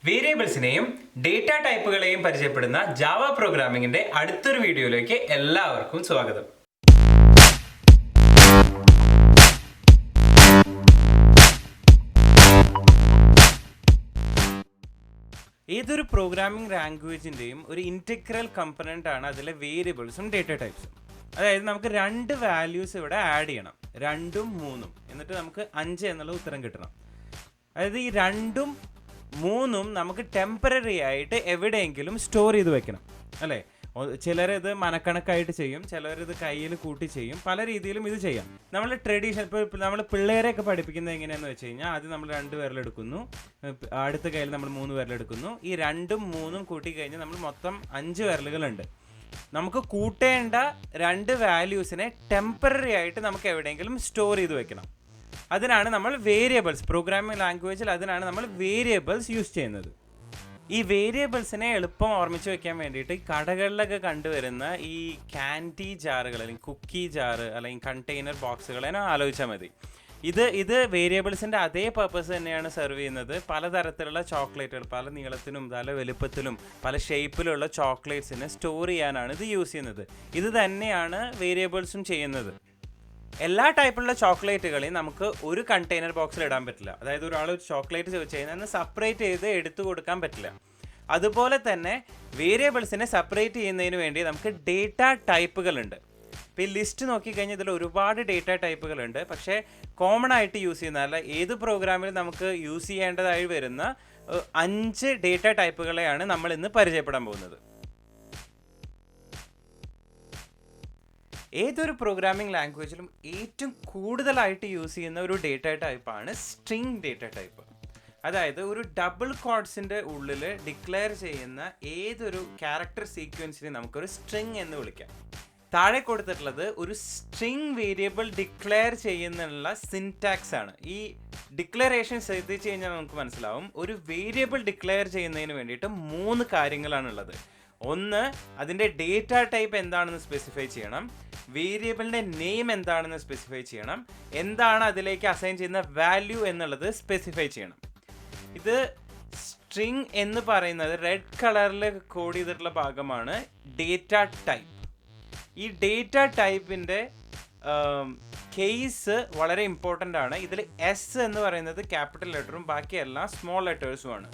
വേരിയബിൾസിനെയും data ടൈപ്പുകളെയും പരിചയപ്പെടുന്ന Java പ്രോഗ്രാമിംഗിന്റെ അടുത്തൊരു വീഡിയോയിലേക്ക് എല്ലാവർക്കും സ്വാഗതം. ഏതൊരു പ്രോഗ്രാമിംഗ് ലാംഗ്വേജിന്റെയും ഒരു ഇന്റഗ്രൽ കമ്പണന്റ് ആണ് അതിലെ വേരിയബിൾസും ഡേറ്റ ടൈപ്സും. അതായത് നമുക്ക് രണ്ട് വാല്യൂസ് ഇവിടെ ആഡ് ചെയ്യണം, 2ഉം 3ഉം, എന്നിട്ട് നമുക്ക് 5 എന്നുള്ള ഉത്തരം കിട്ടണം. അതായത് ഈ 2ഉം 3ഉം നമുക്ക് ടെമ്പററി ആയിട്ട് എവിടെയെങ്കിലും സ്റ്റോർ ചെയ്ത് വെക്കണം, അല്ലേ? ചിലരിത് മനക്കണക്കായിട്ട് ചെയ്യും, ചിലരിത് കയ്യിൽ കൂട്ടി ചെയ്യും, പല രീതിയിലും ഇത് ചെയ്യാം. നമ്മൾ ട്രഡീഷണൽ ഇപ്പോൾ നമ്മൾ പിള്ളേരെയൊക്കെ പഠിപ്പിക്കുന്നത് എങ്ങനെയാണെന്ന് വെച്ച് കഴിഞ്ഞാൽ ആദ്യം നമ്മൾ 2 വിരലെടുക്കുന്നു, അടുത്ത കയ്യിൽ നമ്മൾ 3 വിരലെടുക്കുന്നു. ഈ 2ഉം 3ഉം കൂട്ടി കഴിഞ്ഞാൽ നമ്മൾ മൊത്തം 5 വിരലുകളുണ്ട്. നമുക്ക് കൂട്ടേണ്ട 2 വാല്യൂസിനെ ടെമ്പററി ആയിട്ട് നമുക്ക് എവിടെയെങ്കിലും സ്റ്റോർ ചെയ്ത് വെക്കണം. അതിനാണ് നമ്മൾ വേരിയബിൾസ്, പ്രോഗ്രാമിംഗ് ലാംഗ്വേജിൽ അതിനാണ് നമ്മൾ വേരിയബിൾസ് യൂസ് ചെയ്യുന്നത്. ഈ വേരിയബിൾസിനെ എളുപ്പം ഓർമ്മിച്ച് വെക്കാൻ വേണ്ടിയിട്ട് കടകളിലൊക്കെ കണ്ടുവരുന്ന ഈ ക്യാൻഡി ജാറുകൾ അല്ലെങ്കിൽ കുക്കി ജാറ് അല്ലെങ്കിൽ കണ്ടെയ്നർ ബോക്സുകളെ ആലോചിച്ചാൽ മതി. ഇത് വേരിയബിൾസിൻ്റെ അതേ പർപ്പസ് തന്നെയാണ് സെർവ് ചെയ്യുന്നത്. പലതരത്തിലുള്ള ചോക്ലേറ്റുകൾ, പല നീളത്തിനും പല വലുപ്പത്തിലും പല ഷേപ്പിലുള്ള ചോക്ലേറ്റ്സിനെ സ്റ്റോർ ചെയ്യാനാണ് ഇത് യൂസ് ചെയ്യുന്നത്. ഇത് തന്നെയാണ് വേരിയബിൾസും ചെയ്യുന്നത്. എല്ലാ ടൈപ്പിലുള്ള ചോക്ലേറ്റുകളെയും നമുക്ക് ഒരു കണ്ടെയ്നർ ബോക്സിൽ ഇടാൻ പറ്റില്ല. അതായത് ഒരാൾ ഒരു ചോക്ലേറ്റ് ചോദിച്ചു കഴിഞ്ഞാൽ അതിനെ സെപ്പറേറ്റ് ചെയ്ത് എടുത്തു കൊടുക്കാൻ പറ്റില്ല. അതുപോലെ തന്നെ വേരിയബിൾസിനെ സെപ്പറേറ്റ് ചെയ്യുന്നതിന് വേണ്ടി നമുക്ക് ഡേറ്റ ടൈപ്പുകളുണ്ട്. ഇപ്പോൾ ഈ ലിസ്റ്റ് നോക്കിക്കഴിഞ്ഞാൽ ഇതിൽ ഒരുപാട് ഡേറ്റ ടൈപ്പുകളുണ്ട്. പക്ഷേ കോമൺ ആയിട്ട് യൂസ് ചെയ്യുന്ന, അല്ല ഏത് പ്രോഗ്രാമിലും നമുക്ക് യൂസ് ചെയ്യേണ്ടതായി വരുന്ന 5 ഡേറ്റ ടൈപ്പുകളെയാണ് നമ്മൾ ഇന്ന് പരിചയപ്പെടാൻ പോകുന്നത്. ഏതൊരു പ്രോഗ്രാമിംഗ് ലാംഗ്വേജിലും ഏറ്റവും കൂടുതലായിട്ട് യൂസ് ചെയ്യുന്ന ഒരു ഡേറ്റ ടൈപ്പാണ് സ്ട്രിംഗ് ഡേറ്റ ടൈപ്പ്. അതായത് ഒരു ഡബിൾ കോഡ്സിൻ്റെ ഉള്ളിൽ ഡിക്ലെയർ ചെയ്യുന്ന ഏതൊരു ക്യാരക്ടർ സീക്വൻസിനെ നമുക്കൊരു സ്ട്രിംഗ് എന്ന് വിളിക്കാം. താഴെ കൊടുത്തിട്ടുള്ളത് ഒരു സ്ട്രിംഗ് വേരിയബിൾ ഡിക്ലെയർ ചെയ്യുന്നുള്ള സിൻടാക്സ് ആണ്. ഈ ഡിക്ലറേഷൻ ശ്രദ്ധിച്ചു കഴിഞ്ഞാൽ നമുക്ക് മനസ്സിലാവും, ഒരു വേരിയബിൾ ഡിക്ലെയർ ചെയ്യുന്നതിന് വേണ്ടിയിട്ട് 3 കാര്യങ്ങളാണുള്ളത്. ഒന്ന്, അതിൻ്റെ ഡേറ്റ ടൈപ്പ് എന്താണെന്ന് സ്പെസിഫൈ ചെയ്യണം, വേരിയബിളിൻ്റെ നെയിം എന്താണെന്ന് സ്പെസിഫൈ ചെയ്യണം, എന്താണ് അതിലേക്ക് അസൈൻ ചെയ്യുന്ന വാല്യൂ എന്നുള്ളത് സ്പെസിഫൈ ചെയ്യണം. ഇത് സ്ട്രിംഗ് എന്ന് പറയുന്നത് റെഡ് കളറിൽ കോഡ് ചെയ്തിട്ടുള്ള ഭാഗമാണ് ഡേറ്റ ടൈപ്പ്. ഈ ഡേറ്റ ടൈപ്പിൻ്റെ കേസ് വളരെ ഇമ്പോർട്ടൻ്റ് ആണ്. ഇതിൽ എസ് എന്ന് പറയുന്നത് ക്യാപിറ്റൽ ലെറ്ററും ബാക്കിയെല്ലാം സ്മോൾ ലെറ്റേഴ്സുമാണ്.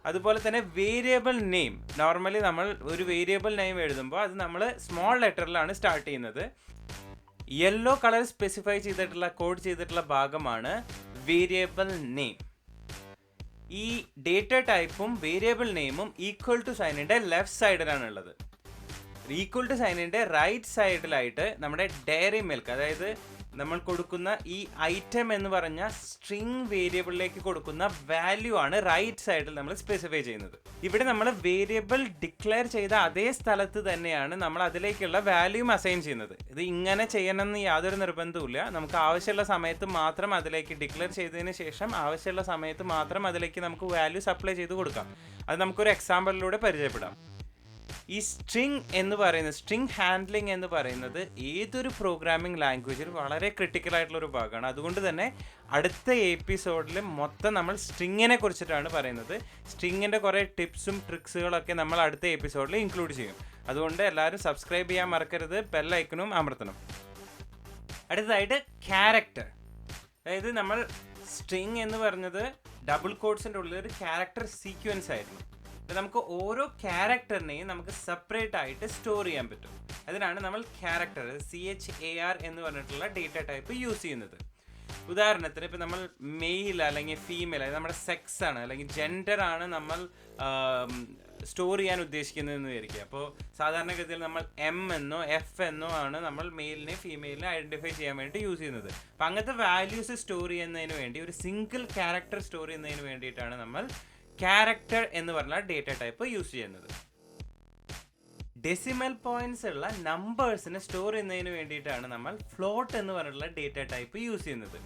അതുപോലെ തന്നെ വേരിയബിൾ നെയിം, നോർമലി നമ്മൾ ഒരു വേരിയബിൾ നെയിം എഴുതുമ്പോൾ അത് നമ്മൾ സ്മോൾ ലെറ്ററിലാണ് സ്റ്റാർട്ട് ചെയ്യുന്നത്. യെല്ലോ കളർ സ്പെസിഫൈ ചെയ്തിട്ടുള്ള കോഡ് ചെയ്തിട്ടുള്ള ഭാഗമാണ് വേരിയബിൾ നെയിം. ഈ ഡേറ്റ ടൈപ്പും വേരിയബിൾ നെയിമും ഈക്വൽ ടു സൈനിൻ്റെ ലെഫ്റ്റ് സൈഡിലാണുള്ളത്. ഈക്വൽ ടു സൈനിൻ്റെ റൈറ്റ് സൈഡിലായിട്ട് നമ്മുടെ ഡയറി മിൽക്ക്, അതായത് നമ്മൾ കൊടുക്കുന്ന ഈ ഐറ്റം എന്ന് പറഞ്ഞ സ്ട്രിംഗ് വേരിയബിളിലേക്ക് കൊടുക്കുന്ന വാല്യൂ ആണ് റൈറ്റ് സൈഡിൽ നമ്മൾ സ്പെസിഫൈ ചെയ്യുന്നത്. ഇവിടെ നമ്മൾ വേരിയബിൾ ഡിക്ലെയർ ചെയ്ത അതേ സ്ഥലത്ത് തന്നെയാണ് നമ്മൾ അതിലേക്കുള്ള വാല്യൂം അസൈൻ ചെയ്യുന്നത്. ഇത് ഇങ്ങനെ ചെയ്യണമെന്ന് യാതൊരു നിർബന്ധവുമില്ല. നമുക്ക് ആവശ്യമുള്ള സമയത്ത് മാത്രം അതിലേക്ക് ഡിക്ലെയർ ചെയ്തതിന് ശേഷം ആവശ്യമുള്ള സമയത്ത് മാത്രം അതിലേക്ക് നമുക്ക് വാല്യൂ സപ്ലൈ ചെയ്ത് കൊടുക്കാം. അത് നമുക്കൊരു എക്സാമ്പിളിലൂടെ പരിചയപ്പെടാം. ഈ സ്ട്രിംഗ് എന്ന് പറയുന്നത്, സ്ട്രിംഗ് ഹാൻഡ്ലിംഗ് എന്ന് പറയുന്നത് ഏതൊരു പ്രോഗ്രാമിംഗ് ലാംഗ്വേജിൽ വളരെ ക്രിട്ടിക്കൽ ആയിട്ടുള്ളൊരു ഭാഗമാണ്. അതുകൊണ്ട് തന്നെ അടുത്ത എപ്പിസോഡിൽ മൊത്തം നമ്മൾ സ്ട്രിങ്ങിനെ കുറിച്ചിട്ടാണ് പറയുന്നത്. സ്ട്രിങ്ങിൻ്റെ കുറേ ടിപ്സും ട്രിക്സുകളൊക്കെ നമ്മൾ അടുത്ത എപ്പിസോഡിൽ ഇൻക്ലൂഡ് ചെയ്യും. അതുകൊണ്ട് എല്ലാവരും സബ്സ്ക്രൈബ് ചെയ്യാൻ മറക്കരുത്, ബെൽ ഐക്കണും അമർത്തണം. അടുത്തതായിട്ട് ക്യാരക്ടർ. അതായത് നമ്മൾ സ്ട്രിംഗ് എന്ന് പറഞ്ഞത് ഡബിൾ കോഡ്സിൻ്റെ ഉള്ളിൽ ഒരു ക്യാരക്ടർ സീക്വൻസ് ആയിരുന്നു. നമുക്ക് ഓരോ ക്യാരക്ടറിനെയും നമുക്ക് സെപ്പറേറ്റ് ആയിട്ട് സ്റ്റോർ ചെയ്യാൻ പറ്റും. അതിനാണ് നമ്മൾ ക്യാരക്ടർ, CHAR എന്ന് പറഞ്ഞിട്ടുള്ള ഡേറ്റ ടൈപ്പ് യൂസ് ചെയ്യുന്നത്. ഉദാഹരണത്തിന് ഇപ്പോൾ നമ്മൾ മെയിൽ അല്ലെങ്കിൽ ഫീമെയിൽ, അതായത് നമ്മുടെ സെക്സ് ആണ് അല്ലെങ്കിൽ ജെൻഡർ ആണ് നമ്മൾ സ്റ്റോർ ചെയ്യാൻ ഉദ്ദേശിക്കുന്നതെന്ന് വിചാരിക്കുക. അപ്പോൾ സാധാരണഗതിയിൽ നമ്മൾ M എന്നോ F എന്നോ ആണ് നമ്മൾ മെയിലിനെ ഫീമെയിലിനെ ഐഡൻറ്റിഫൈ ചെയ്യാൻ വേണ്ടി യൂസ് ചെയ്യുന്നത്. അപ്പം അങ്ങനത്തെ വാല്യൂസ് സ്റ്റോർ ചെയ്യുന്നതിന് വേണ്ടി, ഒരു സിംഗിൾ ക്യാരക്ടർ സ്റ്റോർ ചെയ്യുന്നതിന് വേണ്ടിയിട്ടാണ് നമ്മൾ ക്യാരക്ടർ എന്ന് പറഞ്ഞ ഡേറ്റ ടൈപ്പ് യൂസ് ചെയ്യുന്നത്. ഡെസിമൽ പോയിന്റ്സ് ഉള്ള നമ്പേഴ്സിനെ സ്റ്റോർ ചെയ്യുന്നതിന് വേണ്ടിയിട്ടാണ് നമ്മൾ ഫ്ലോട്ട് എന്ന് പറഞ്ഞിട്ടുള്ള ഡേറ്റ ടൈപ്പ് യൂസ് ചെയ്യുന്നത്.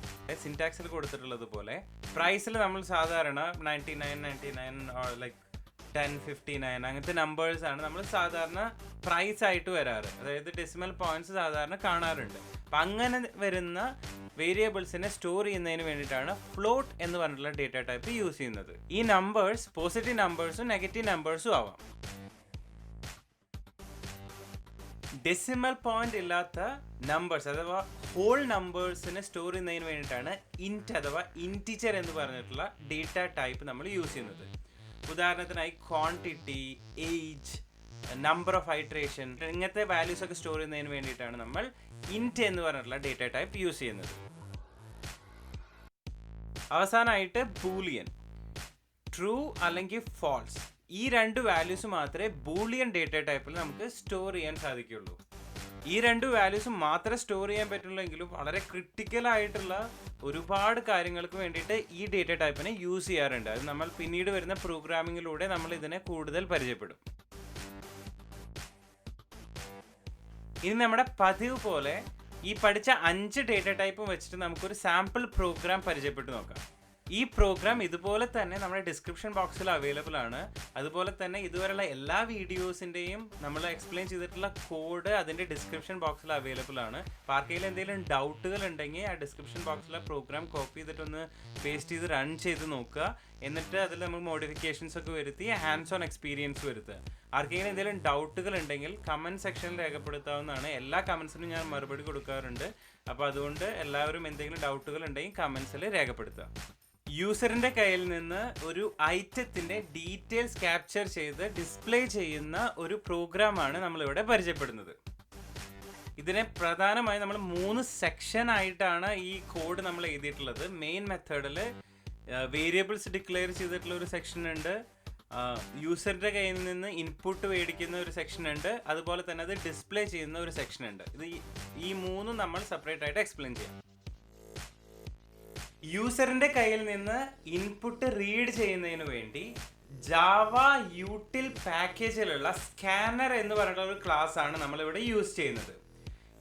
സിൻടാക്സിൽ കൊടുത്തിട്ടുള്ളത് പോലെ പ്രൈസിൽ നമ്മൾ സാധാരണ 99 ലൈക്ക് 1059 അങ്ങനത്തെ നമ്പേഴ്സാണ് നമ്മൾ സാധാരണ പ്രൈസ് ആയിട്ട് വരാറ്. അതായത് ഡെസിമൽ പോയിന്റ്സ് സാധാരണ കാണാറുണ്ട്. അപ്പം അങ്ങനെ വരുന്ന വേരിയബിൾസിനെ സ്റ്റോർ ചെയ്യുന്നതിന് വേണ്ടിയിട്ടാണ് ഫ്ലോട്ട് എന്ന് പറഞ്ഞിട്ടുള്ള ഡേറ്റ ടൈപ്പ് യൂസ് ചെയ്യുന്നത്. ഈ നമ്പേഴ്സ് പോസിറ്റീവ് നമ്പേഴ്സും നെഗറ്റീവ് നമ്പേഴ്സും ആവാം. ഡെസിമൽ പോയിന്റ് ഇല്ലാത്ത നമ്പേഴ്സ് അഥവാ ഹോൾ നമ്പേഴ്സിനെ സ്റ്റോർ ചെയ്യുന്നതിന് വേണ്ടിയിട്ടാണ് ഇൻറ്റ് അഥവാ ഇൻറ്റിജർ എന്ന് പറഞ്ഞിട്ടുള്ള ഡേറ്റ ടൈപ്പ് നമ്മൾ യൂസ് ചെയ്യുന്നത്. ഉദാഹരണത്തിനായി ക്വാണ്ടിറ്റി, ഏജ്, നമ്പർ ഓഫ് ഹൈട്രേഷൻ ഇങ്ങനത്തെ വാല്യൂസ് ഒക്കെ സ്റ്റോർ ചെയ്യുന്നതിന് വേണ്ടിയിട്ടാണ് നമ്മൾ ഇൻറ്റ് എന്ന് പറഞ്ഞിട്ടുള്ള ഡേറ്റ ടൈപ്പ് യൂസ് ചെയ്യുന്നത്. അവസാനമായിട്ട് ബൂളിയൻ, ട്രൂ അല്ലെങ്കിൽ ഫാൾസ്, ഈ രണ്ട് വാല്യൂസ് മാത്രമേ ബൂളിയൻ ഡേറ്റ ടൈപ്പിൽ നമുക്ക് സ്റ്റോർ ചെയ്യാൻ സാധിക്കുള്ളൂ. ഈ രണ്ട് വാല്യൂസ് മാത്രമേ സ്റ്റോർ ചെയ്യാൻ പറ്റുള്ളൂ വളരെ ക്രിട്ടിക്കൽ ആയിട്ടുള്ള ഒരുപാട് കാര്യങ്ങൾക്ക് വേണ്ടിയിട്ട് ഈ ഡേറ്റ ടൈപ്പിനെ യൂസ് ചെയ്യാറുണ്ട്. അത് നമ്മൾ പിന്നീട് വരുന്ന പ്രോഗ്രാമിങ്ങിലൂടെ നമ്മൾ ഇതിനെ കൂടുതൽ പരിചയപ്പെടും. ഇനി നമ്മുടെ പതിവ് പോലെ ഈ പഠിച്ച 5 ഡേറ്റ ടൈപ്പും വെച്ചിട്ട് നമുക്കൊരു സാമ്പിൾ പ്രോഗ്രാം പരിചയപ്പെട്ടു നോക്കാം. ഈ പ്രോഗ്രാം ഇതുപോലെ തന്നെ നമ്മുടെ ഡിസ്ക്രിപ്ഷൻ ബോക്സിൽ അവൈലബിൾ ആണ്. അതുപോലെ തന്നെ ഇതുവരെയുള്ള എല്ലാ വീഡിയോസിൻ്റെയും നമ്മൾ എക്സ്പ്ലെയിൻ ചെയ്തിട്ടുള്ള കോഡ് അതിൻ്റെ ഡിസ്ക്രിപ്ഷൻ ബോക്സിൽ അവൈലബിൾ ആണ്. അപ്പോൾ ആർക്കെങ്കിലും എന്തെങ്കിലും ഡൗട്ടുകൾ ഉണ്ടെങ്കിൽ ആ ഡിസ്ക്രിപ്ഷൻ ബോക്സിലെ പ്രോഗ്രാം കോപ്പി ചെയ്തിട്ടൊന്ന് പേസ്റ്റ് ചെയ്ത് റൺ ചെയ്ത് നോക്കുക. എന്നിട്ട് അതിൽ നമ്മൾ മോഡിഫിക്കേഷൻസ് ഒക്കെ വരുത്തി ഹാൻഡ്സ് ഓൺ എക്സ്പീരിയൻസ് വരുത്തുക. ആർക്കെങ്കിലും എന്തെങ്കിലും ഡൗട്ടുകൾ ഉണ്ടെങ്കിൽ കമൻറ്റ് സെക്ഷനിൽ രേഖപ്പെടുത്താവുന്നതാണ്. എല്ലാ കമൻസിനും ഞാൻ മറുപടി കൊടുക്കാറുണ്ട്. അപ്പോൾ അതുകൊണ്ട് എല്ലാവരും എന്തെങ്കിലും ഡൗട്ടുകൾ ഉണ്ടെങ്കിൽ കമൻസിൽ രേഖപ്പെടുത്തുക. യൂസറിൻ്റെ കയ്യിൽ നിന്ന് ഒരു ഐറ്റത്തിൻ്റെ ഡീറ്റെയിൽസ് ക്യാപ്ചർ ചെയ്ത് ഡിസ്പ്ലേ ചെയ്യുന്ന ഒരു പ്രോഗ്രാമാണ് നമ്മളിവിടെ പരിചയപ്പെടുന്നത്. ഇതിനെ പ്രധാനമായും നമ്മൾ 3 സെക്ഷൻ ആയിട്ടാണ് ഈ കോഡ് നമ്മൾ എഴുതിയിട്ടുള്ളത്. മെയിൻ മെത്തേഡിൽ വേരിയബിൾസ് ഡിക്ലെയർ ചെയ്തിട്ടുള്ള ഒരു സെക്ഷൻ ഉണ്ട്, യൂസറിൻ്റെ കയ്യിൽ നിന്ന് ഇൻപുട്ട് മേടിക്കുന്ന ഒരു സെക്ഷൻ ഉണ്ട്, അതുപോലെ തന്നെ അത് ഡിസ്പ്ലേ ചെയ്യുന്ന ഒരു സെക്ഷൻ ഉണ്ട്. ഈ 3 നമ്മൾ സെപ്പറേറ്റ് ആയിട്ട് എക്സ്പ്ലെയിൻ ചെയ്യാം. യൂസറിൻ്റെ കയ്യിൽ നിന്ന് ഇൻപുട്ട് റീഡ് ചെയ്യുന്നതിന് വേണ്ടി java.util പാക്കേജിലുള്ള സ്കാനർ എന്ന് പറഞ്ഞിട്ടുള്ള ഒരു ക്ലാസ് ആണ് നമ്മളിവിടെ യൂസ് ചെയ്യുന്നത്.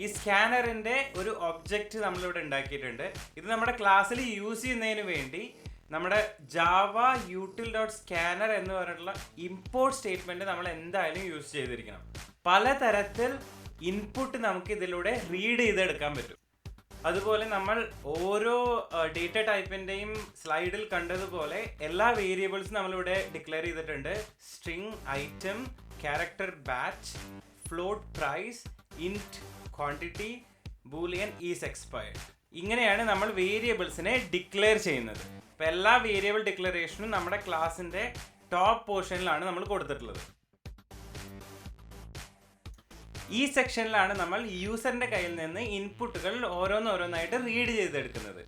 ഈ സ്കാനറിൻ്റെ ഒരു ഒബ്ജക്റ്റ് നമ്മളിവിടെ ഉണ്ടാക്കിയിട്ടുണ്ട്. ഇത് നമ്മുടെ ക്ലാസ്സിൽ യൂസ് ചെയ്യുന്നതിന് വേണ്ടി നമ്മുടെ java.util.Scanner എന്ന് പറഞ്ഞിട്ടുള്ള ഇമ്പോർട്ട് സ്റ്റേറ്റ്മെൻറ്റ് നമ്മൾ എന്തായാലും യൂസ് ചെയ്തിരിക്കണം. പലതരത്തിൽ ഇൻപുട്ട് നമുക്ക് ഇതിലൂടെ റീഡ് ചെയ്തെടുക്കാൻ പറ്റും. അതുപോലെ നമ്മൾ ഓരോ ഡേറ്റ ടൈപ്പിൻ്റെയും സ്ലൈഡിൽ കണ്ടതുപോലെ എല്ലാ വേരിയബിൾസും നമ്മളിവിടെ ഡിക്ലെയർ ചെയ്തിട്ടുണ്ട്. String, item, character batch, float price, int quantity, boolean, isExpired. ഇങ്ങനെയാണ് നമ്മൾ വേരിയബിൾസിനെ ഡിക്ലെയർ ചെയ്യുന്നത്. അപ്പോൾ എല്ലാ വേരിയബിൾ ഡിക്ലറേഷനും നമ്മുടെ ക്ലാസ്സിൻ്റെ ടോപ്പ് പോർഷനിലാണ് നമ്മൾ കൊടുത്തിട്ടുള്ളത്. ഈ സെക്ഷനിലാണ് നമ്മൾ യൂസറിൻ്റെ കയ്യിൽ നിന്ന് ഇൻപുട്ടുകൾ ഓരോന്നോരോന്നായിട്ട് റീഡ് ചെയ്തെടുക്കുന്നത്.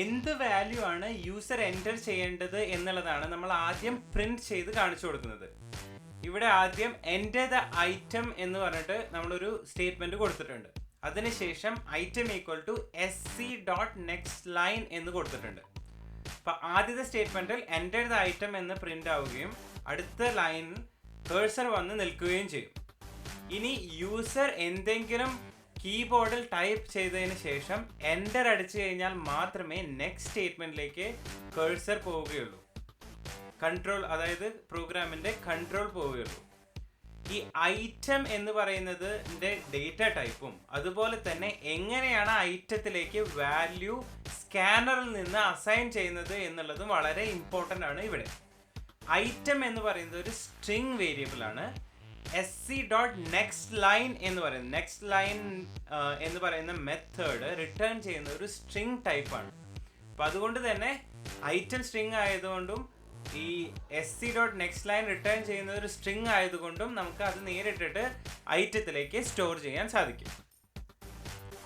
എന്ത് വാല്യൂ ആണ് യൂസർ എൻ്റർ ചെയ്യേണ്ടത് എന്നുള്ളതാണ് നമ്മൾ ആദ്യം പ്രിന്റ് ചെയ്ത് കാണിച്ചു കൊടുക്കുന്നത്. ഇവിടെ ആദ്യം എൻ്റർ ദ ഐറ്റം എന്ന് പറഞ്ഞിട്ട് നമ്മളൊരു സ്റ്റേറ്റ്മെൻറ്റ് കൊടുത്തിട്ടുണ്ട്. അതിനുശേഷം ഐറ്റം ഈക്വൽ ടു sc.nextLine എന്ന് കൊടുത്തിട്ടുണ്ട്. അപ്പോൾ ആദ്യത്തെ സ്റ്റേറ്റ്മെൻറ്റിൽ എൻ്റർ ദ ഐറ്റം എന്ന് പ്രിൻ്റ് ആവുകയും അടുത്ത ലൈനിൽ കേഴ്സർ വന്ന് നിൽക്കുകയും ചെയ്യും. ഇനി യൂസർ എന്തെങ്കിലും കീബോർഡിൽ ടൈപ്പ് ചെയ്തതിന് ശേഷം എൻ്റർ അടിച്ചു കഴിഞ്ഞാൽ മാത്രമേ നെക്സ്റ്റ് സ്റ്റേറ്റ്മെൻറ്റിലേക്ക് കേഴ്സർ പോവുകയുള്ളൂ. കൺട്രോൾ, അതായത് പ്രോഗ്രാമിൻ്റെ കൺട്രോൾ പോവുകയുള്ളൂ. ഈ ഐറ്റം എന്ന് പറയുന്നത് ഡേറ്റ ടൈപ്പും അതുപോലെ തന്നെ എങ്ങനെയാണ് ഐറ്റത്തിലേക്ക് വാല്യൂ സ്കാനറിൽ നിന്ന് അസൈൻ ചെയ്യുന്നത് എന്നുള്ളതും വളരെ ഇമ്പോർട്ടൻ്റ് ആണ്. ഇവിടെ ഐറ്റം എന്ന് പറയുന്നത് ഒരു സ്ട്രിങ് വേരിയബിൾ ആണ്. sc.nextLine എന്ന് പറയുന്നത് നെക്സ്റ്റ് എന്ന് പറയുന്ന മെത്തേഡ് റിട്ടേൺ ചെയ്യുന്ന ഒരു സ്ട്രിങ് ടൈപ്പാണ്. അപ്പം അതുകൊണ്ട് തന്നെ ഐറ്റം സ്ട്രിങ് ആയതുകൊണ്ടും ഈ sc.nextLine റിട്ടേൺ ചെയ്യുന്ന ഒരു സ്ട്രിങ് ആയതുകൊണ്ടും നമുക്ക് അത് നേരിട്ടിട്ട് ഐറ്റത്തിലേക്ക് സ്റ്റോർ ചെയ്യാൻ സാധിക്കും.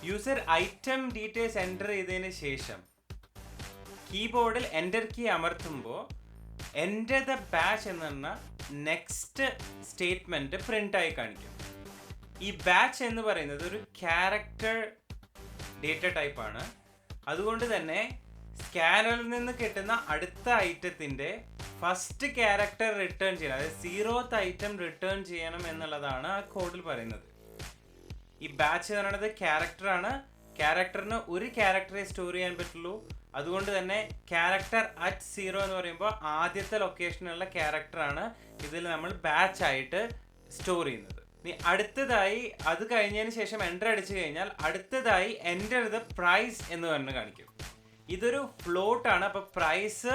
യൂസർ ഐറ്റം ഡീറ്റെയിൽസ് എൻ്റർ ചെയ്തതിന് ശേഷം കീബോർഡിൽ എൻ്റർ കീ അമർത്തുമ്പോൾ എൻ്റർ ദ ബാച്ച് എന്ന് പറഞ്ഞാൽ നെക്സ്റ്റ് സ്റ്റേറ്റ്മെൻറ്റ് പ്രിൻ്റായി കാണിക്കും. ഈ ബാച്ച് എന്ന് പറയുന്നത് ഒരു ക്യാരക്ടർ ഡേറ്റ ടൈപ്പാണ്. അതുകൊണ്ട് തന്നെ സ്കാനറിൽ നിന്ന് കിട്ടുന്ന അടുത്ത ഐറ്റത്തിൻ്റെ ഫസ്റ്റ് ക്യാരക്ടർ റിട്ടേൺ ചെയ്യണം, അതായത് 0th ഐറ്റം റിട്ടേൺ ചെയ്യണം എന്നുള്ളതാണ് ആ കോഡിൽ പറയുന്നത്. ഈ ബാച്ച് എന്ന് പറയുന്നത് ക്യാരക്ടറാണ്. ക്യാരക്ടറിന് ഒരു ക്യാരക്ടറെ സ്റ്റോർ ചെയ്യാൻ പറ്റുള്ളൂ. അതുകൊണ്ട് തന്നെ ക്യാരക്ടർ അറ്റ് 0 എന്ന് പറയുമ്പോൾ ആദ്യത്തെ ലൊക്കേഷനുള്ള ക്യാരക്ടറാണ് ഇതിൽ നമ്മൾ ബാച്ച് ആയിട്ട് സ്റ്റോർ ചെയ്യുന്നത്. ഇനി അടുത്തതായി അത് കഴിഞ്ഞതിന് ശേഷം എൻ്റർ അടിച്ചു കഴിഞ്ഞാൽ അടുത്തതായി എൻ്റർ ദ പ്രൈസ് എന്ന് പറഞ്ഞ് കാണിക്കും. ഇതൊരു ഫ്ലോട്ടാണ്. അപ്പോൾ പ്രൈസ്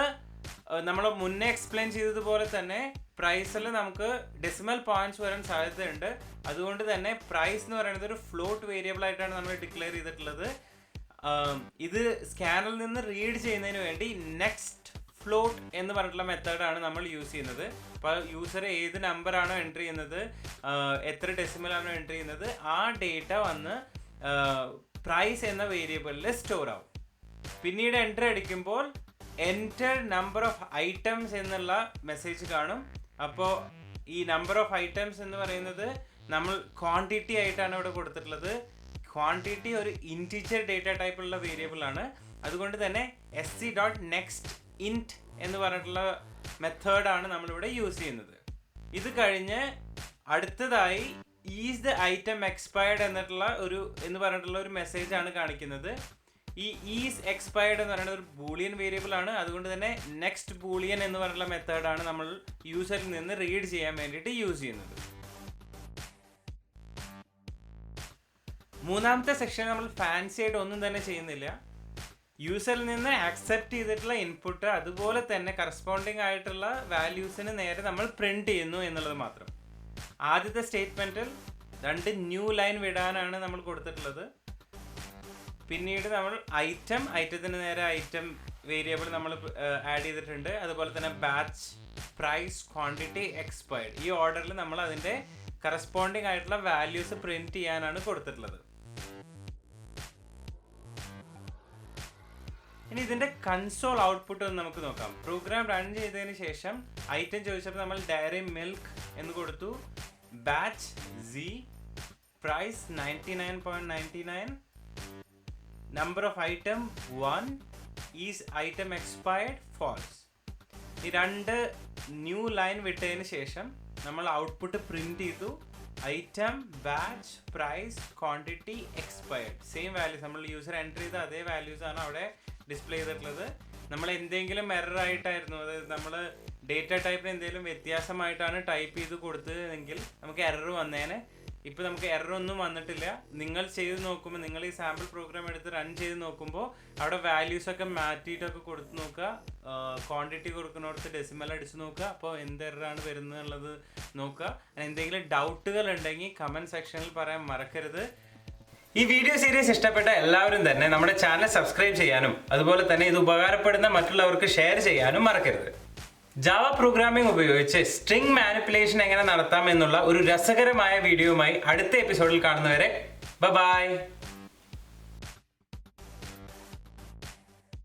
നമ്മൾ മുന്നേ എക്സ്പ്ലെയിൻ ചെയ്തതുപോലെ തന്നെ പ്രൈസിൽ നമുക്ക് ഡെസിമൽ പോയിന്റ്സ് വരാൻ സാധ്യതയുണ്ട്. അതുകൊണ്ട് തന്നെ പ്രൈസ് എന്ന് പറയുന്നത് ഒരു ഫ്ലോട്ട് വേരിയബിൾ ആയിട്ടാണ് നമ്മൾ ഡിക്ലെയർ ചെയ്തിട്ടുള്ളത്. ഇത് സ്കാനറിൽ നിന്ന് റീഡ് ചെയ്യുന്നതിന് വേണ്ടി നെക്സ്റ്റ് ഫ്ലോട്ട് എന്ന് പറഞ്ഞിട്ടുള്ള മെത്തേഡാണ് നമ്മൾ യൂസ് ചെയ്യുന്നത്. അപ്പോൾ യൂസർ ഏത് നമ്പറാണോ എൻ്റർ ചെയ്യുന്നത്, എത്ര ഡെസിമലാണോ എൻ്റർ ചെയ്യുന്നത്, ആ ഡേറ്റ വന്ന് പ്രൈസ് എന്ന വേരിയബിളിൽ സ്റ്റോർ ആവും. പിന്നീട് എൻ്റർ അടിക്കുമ്പോൾ എൻ്റർ നമ്പർ ഓഫ് ഐറ്റംസ് എന്നുള്ള മെസ്സേജ് കാണും. അപ്പോൾ ഈ നമ്പർ ഓഫ് ഐറ്റംസ് എന്ന് പറയുന്നത് നമ്മൾ ക്വാണ്ടിറ്റി ആയിട്ടാണ് ഇവിടെ കൊടുത്തിട്ടുള്ളത്. ക്വാണ്ടിറ്റി ഒരു ഇൻറ്റിജർ ഡേറ്റ ടൈപ്പുള്ള വേരിയബിൾ ആണ്. അതുകൊണ്ട് തന്നെ sc.nextInt എന്ന് പറഞ്ഞിട്ടുള്ള മെത്തേഡാണ് നമ്മളിവിടെ യൂസ് ചെയ്യുന്നത്. ഇത് കഴിഞ്ഞ് അടുത്തതായി ഈസ് ദ ഐറ്റം എക്സ്പയർഡ് എന്ന് പറഞ്ഞിട്ടുള്ള ഒരു മെസ്സേജാണ് കാണിക്കുന്നത്. ഈ ഈസ് എക്സ്പയർഡ് എന്ന് പറയുന്നത് ഒരു ബൂളിയൻ വേരിയബിൾ ആണ്. അതുകൊണ്ട് തന്നെ നെക്സ്റ്റ് ബൂളിയൻ എന്ന് പറഞ്ഞിട്ടുള്ള മെത്തേഡാണ് നമ്മൾ യൂസറിൽ നിന്ന് റീഡ് ചെയ്യാൻ വേണ്ടിയിട്ട് യൂസ് ചെയ്യുന്നത്. മൂന്നാമത്തെ സെക്ഷൻ നമ്മൾ ഫാൻസി ആയിട്ട് ഒന്നും തന്നെ ചെയ്യുന്നില്ല. യൂസറിൽ നിന്ന് ആക്സെപ്റ്റ് ചെയ്തിട്ടുള്ള ഇൻപുട്ട് അതുപോലെ തന്നെ കറസ്പോണ്ടിങ് ആയിട്ടുള്ള വാല്യൂസിന് നേരെ നമ്മൾ പ്രിന്റ് ചെയ്യുന്നു എന്നുള്ളത് മാത്രം. ആദ്യത്തെ സ്റ്റേറ്റ്മെൻറ്റിൽ 2 ന്യൂ ലൈൻ വിടാനാണ് നമ്മൾ കൊടുത്തിട്ടുള്ളത്. പിന്നീട് നമ്മൾ ഐറ്റത്തിന് നേരെ ഐറ്റം വേരിയബിൾ നമ്മൾ ആഡ് ചെയ്തിട്ടുണ്ട്. അതുപോലെ തന്നെ ബാച്ച്, പ്രൈസ്, ക്വാണ്ടിറ്റി, എക്സ്പയർഡ്, ഈ ഓർഡറിൽ നമ്മൾ അതിൻ്റെ കറസ്പോണ്ടിങ് ആയിട്ടുള്ള വാല്യൂസ് പ്രിന്റ് ചെയ്യാനാണ് കൊടുത്തിട്ടുള്ളത്. ഇനി ഇതിൻ്റെ കൺസോൾ ഔട്ട്പുട്ട് ഒന്ന് നമുക്ക് നോക്കാം. പ്രോഗ്രാം റൺ ചെയ്തതിന് ശേഷം ഐറ്റം ചോദിച്ചപ്പോൾ നമ്മൾ ഡയറി മിൽക്ക് എന്ന് കൊടുത്തു, batch Z, price 99.99, number of item 1, is item expired false. ഈ 2 ന്യൂ ലൈൻ വിട്ടതിന് ശേഷം നമ്മൾ ഔട്ട്പുട്ട് പ്രിന്റ് ചെയ്തു. Item, batch, price, quantity, expired, same values നമ്മൾ യൂസർ എൻ്റർ ചെയ്ത അതേ വാല്യൂസ് ആണ് അവിടെ ഡിസ്പ്ലേ ചെയ്തിട്ടുള്ളത്. നമ്മൾ എന്തെങ്കിലും എറർ ആയിട്ടായിരുന്നു, അതായത് നമ്മൾ ഡേറ്റ ടൈപ്പിന് എന്തെങ്കിലും വ്യത്യാസമായിട്ടാണ് ടൈപ്പ് ചെയ്ത് കൊടുത്തതെങ്കിൽ നമുക്ക് എറർ വന്നേനെ. ഇപ്പോൾ നമുക്ക് എറർ ഒന്നും വന്നിട്ടില്ല. നിങ്ങൾ ചെയ്ത് നോക്കുമ്പോൾ, നിങ്ങൾ ഈ സാമ്പിൾ പ്രോഗ്രാം എടുത്ത് റൺ ചെയ്ത് നോക്കുമ്പോൾ അവിടെ വാല്യൂസൊക്കെ മാറ്റിയിട്ടൊക്കെ കൊടുത്ത് നോക്കുക. ക്വാണ്ടിറ്റി കൊടുക്കുന്നിടത്ത് ഡെസിമൽ അടിച്ച് നോക്കുക. അപ്പോൾ എന്ത് എററാണ് വരുന്നത് എന്നുള്ളത് നോക്കുക. എന്തെങ്കിലും ഡൗട്ടുകൾ ഉണ്ടെങ്കിൽ കമൻറ്റ് സെക്ഷനിൽ പറയാൻ മറക്കരുത്. ഈ വീഡിയോ സീരീസ് ഇഷ്ടപ്പെട്ട എല്ലാവരും തന്നെ നമ്മുടെ ചാനൽ സബ്സ്ക്രൈബ് ചെയ്യാനും അതുപോലെ തന്നെ ഇത് ഉപകാരപ്പെടുന്ന മറ്റുള്ളവർക്ക് ഷെയർ ചെയ്യാനും മറക്കരുത്. ജാവ പ്രോഗ്രാമിംഗ് ഉപയോഗിച്ച് സ്ട്രിംഗ് മാനിപ്പുലേഷൻ എങ്ങനെ നടത്താം എന്നുള്ള ഒരു രസകരമായ വീഡിയോയുമായി അടുത്ത എപ്പിസോഡിൽ കാണുന്നവരെ ബൈ.